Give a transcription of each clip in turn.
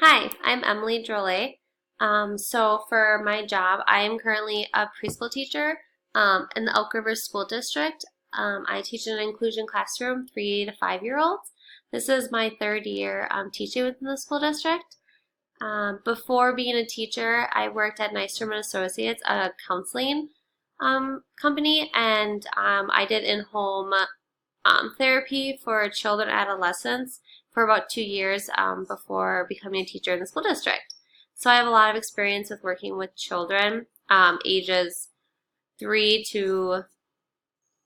Hi, I'm Emily Drolet. So for my job, I am currently a preschool teacher in the Elk River School District. I teach in an inclusion classroom, 3 to 5 year olds. This is my third year teaching within the school district. Before being a teacher, I worked at Nystrom and Associates, a counseling company, and I did in-home therapy for children and adolescents for about 2 years before becoming a teacher in the school district. So I have a lot of experience with working with children ages 3 to,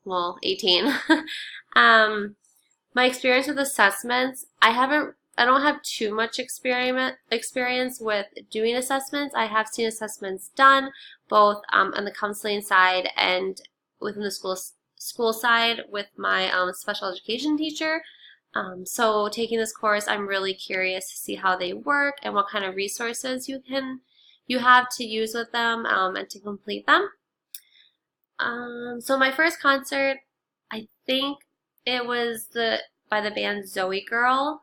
well, 18. um, my experience with assessments, I don't have too much experience with doing assessments. I have seen assessments done both on the counseling side and within the school side with my special education teacher. So taking this course, I'm really curious to see how they work and what kind of resources you have to use with them and to complete them. So my first concert, I think it was by the band Zoe Girl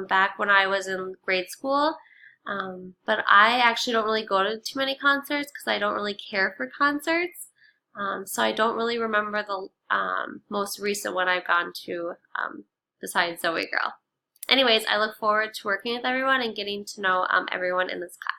back when I was in grade school. But I actually don't really go to too many concerts because I don't really care for concerts. So I don't really remember the most recent one I've gone to besides Zoe Girl. Anyways, I look forward to working with everyone and getting to know everyone in this class.